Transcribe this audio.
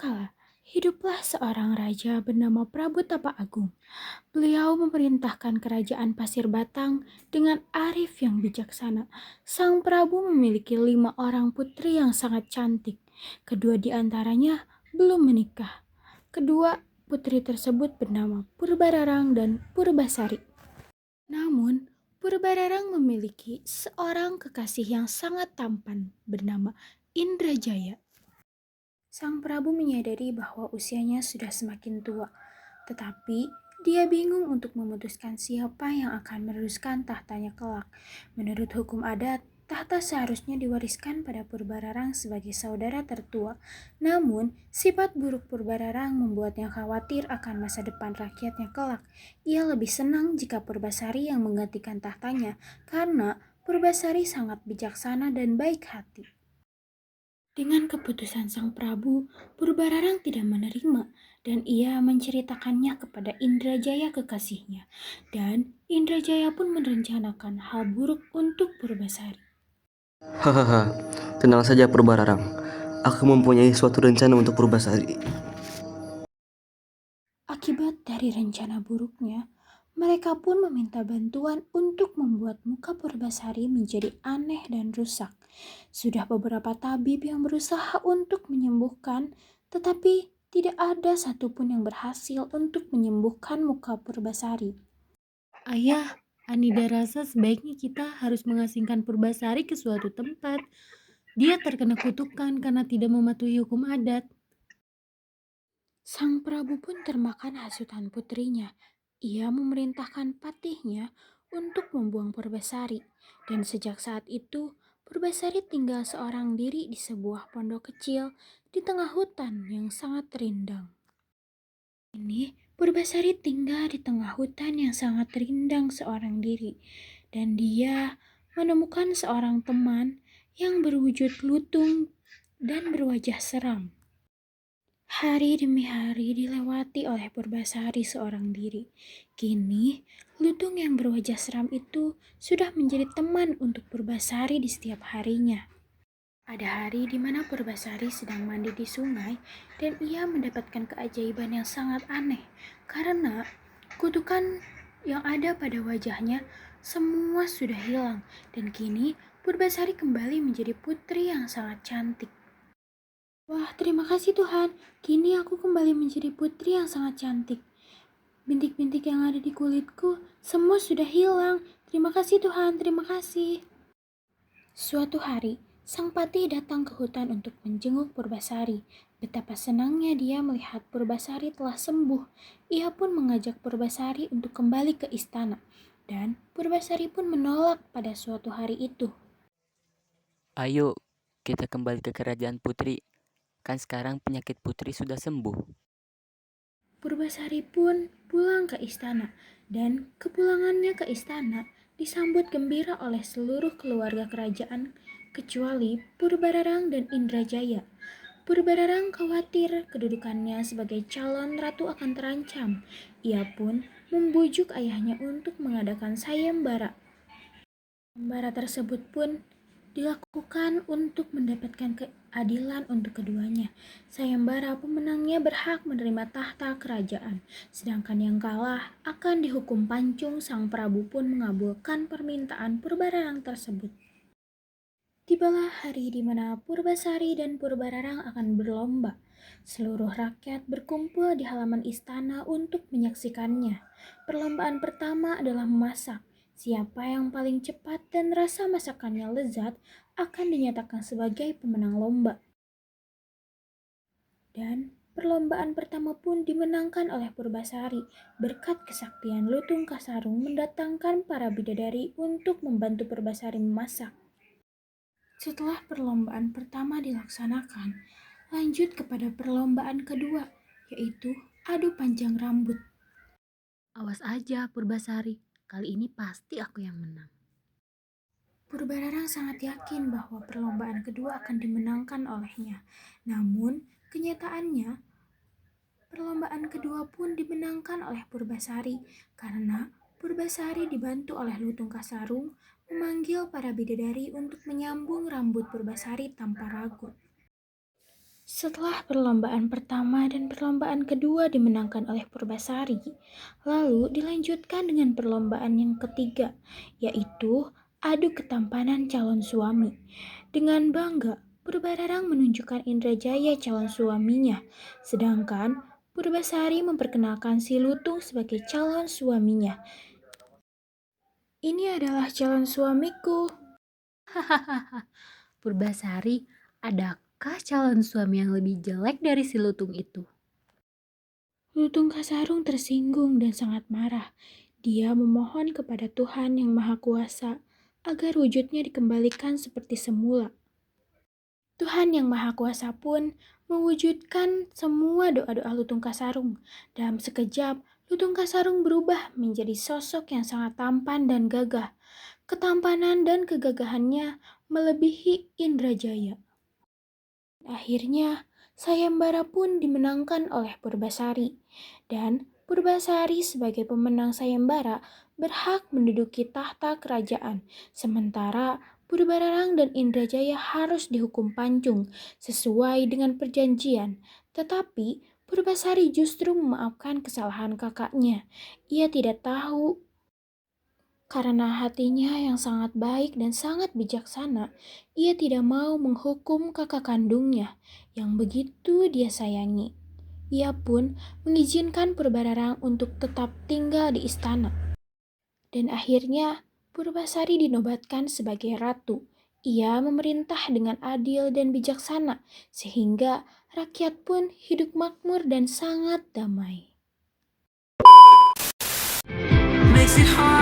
kala, hiduplah seorang raja bernama Prabu Tapa Agung. Beliau memerintahkan kerajaan Pasir Batang dengan arif yang bijaksana. Sang Prabu memiliki 5 orang putri yang sangat cantik. Kedua di antaranya belum menikah. Kedua putri tersebut bernama Purbararang dan Purbasari. Namun, Purbararang memiliki seorang kekasih yang sangat tampan bernama Indrajaya. Sang Prabu menyadari bahwa usianya sudah semakin tua, tetapi dia bingung untuk memutuskan siapa yang akan meneruskan tahtanya kelak. Menurut hukum adat, tahta seharusnya diwariskan pada Purbararang sebagai saudara tertua. Namun, sifat buruk Purbararang membuatnya khawatir akan masa depan rakyatnya kelak. Ia lebih senang jika Purbasari yang menggantikan tahtanya, karena Purbasari sangat bijaksana dan baik hati. Dengan keputusan sang Prabu, Purbararang tidak menerima dan ia menceritakannya kepada Indrajaya kekasihnya. Dan Indrajaya pun merencanakan hal buruk untuk Purbasari. Hahaha, tenang saja Purbararang. Aku mempunyai suatu rencana untuk Purbasari. Akibat dari rencana buruknya, mereka pun meminta bantuan untuk membuat muka Purbasari menjadi aneh dan rusak. Sudah beberapa tabib yang berusaha untuk menyembuhkan, tetapi tidak ada satupun yang berhasil untuk menyembuhkan muka Purbasari. Ayah, Anida rasa sebaiknya kita harus mengasingkan Purbasari ke suatu tempat. Dia terkena kutukan karena tidak mematuhi hukum adat. Sang Prabu pun termakan hasutan putrinya. Ia memerintahkan patihnya untuk membuang Purbasari. Dan sejak saat itu, Purbasari tinggal seorang diri di sebuah pondok kecil di tengah hutan yang sangat rindang. Ini Purbasari tinggal di tengah hutan yang sangat rindang seorang diri. Dan dia menemukan seorang teman yang berwujud lutung dan berwajah seram. Hari demi hari dilewati oleh Purbasari seorang diri. Kini, lutung yang berwajah seram itu sudah menjadi teman untuk Purbasari di setiap harinya. Ada hari di mana Purbasari sedang mandi di sungai dan ia mendapatkan keajaiban yang sangat aneh karena kutukan yang ada pada wajahnya semua sudah hilang dan kini Purbasari kembali menjadi putri yang sangat cantik. Wah, terima kasih Tuhan. Kini aku kembali menjadi putri yang sangat cantik. Bintik-bintik yang ada di kulitku semua sudah hilang. Terima kasih Tuhan, terima kasih. Suatu hari, sang patih datang ke hutan untuk menjenguk Purbasari. Betapa senangnya dia melihat Purbasari telah sembuh. Ia pun mengajak Purbasari untuk kembali ke istana. Dan Purbasari pun menolak pada suatu hari itu. Ayo, kita kembali ke kerajaan putri. Kan sekarang penyakit putri sudah sembuh. Purbasari pun pulang ke istana, dan kepulangannya ke istana disambut gembira oleh seluruh keluarga kerajaan kecuali Purbararang dan Indrajaya. Purbararang khawatir kedudukannya sebagai calon ratu akan terancam. Ia pun membujuk ayahnya untuk mengadakan sayembara. Sayembara tersebut pun dilakukan untuk mendapatkan keadilan untuk keduanya. Sayembara pemenangnya berhak menerima tahta kerajaan, sedangkan yang kalah akan dihukum pancung. Sang Prabu pun mengabulkan permintaan Purbararang tersebut. Tibalah hari di mana Purbasari dan Purbararang akan berlomba. Seluruh rakyat berkumpul di halaman istana untuk menyaksikannya. Perlombaan pertama adalah memasak. Siapa yang paling cepat dan rasa masakannya lezat akan dinyatakan sebagai pemenang lomba. Dan perlombaan pertama pun dimenangkan oleh Purbasari berkat kesaktian Lutung Kasarung mendatangkan para bidadari untuk membantu Purbasari memasak. Setelah perlombaan pertama dilaksanakan, lanjut kepada perlombaan kedua, yaitu adu panjang rambut. Awas aja Purbasari, kali ini pasti aku yang menang. Purbararang sangat yakin bahwa perlombaan kedua akan dimenangkan olehnya. Namun, kenyataannya, perlombaan kedua pun dimenangkan oleh Purbasari karena Purbasari dibantu oleh Lutung Kasarung memanggil para bidadari untuk menyambung rambut Purbasari tanpa ragu. Setelah perlombaan pertama dan perlombaan kedua dimenangkan oleh Purbasari, lalu dilanjutkan dengan perlombaan yang ketiga, yaitu adu ketampanan calon suami. Dengan bangga, Purbararang menunjukkan Indrajaya calon suaminya, sedangkan Purbasari memperkenalkan si Lutung sebagai calon suaminya. Ini adalah calon suamiku. Hahaha. Purbasari, adakah calon suami yang lebih jelek dari si Lutung itu? Lutung Kasarung tersinggung dan sangat marah. Dia memohon kepada Tuhan yang Maha Kuasa agar wujudnya dikembalikan seperti semula. Tuhan yang Maha Kuasa pun mewujudkan semua doa-doa Lutung Kasarung. Dalam sekejap, Lutung Kasarung berubah menjadi sosok yang sangat tampan dan gagah. Ketampanan dan kegagahannya melebihi Indrajaya. Akhirnya, sayembara pun dimenangkan oleh Purbasari. Dan Purbasari sebagai pemenang sayembara berhak menduduki tahta kerajaan. Sementara Purbararang dan Indrajaya harus dihukum pancung sesuai dengan perjanjian. Tetapi Purbasari justru memaafkan kesalahan kakaknya. Ia tidak tahu karena hatinya yang sangat baik dan sangat bijaksana, ia tidak mau menghukum kakak kandungnya yang begitu dia sayangi. Ia pun mengizinkan Purbararang untuk tetap tinggal di istana. Dan akhirnya Purbasari dinobatkan sebagai ratu. Ia memerintah dengan adil dan bijaksana sehingga rakyat pun hidup makmur dan sangat damai. Makes it hard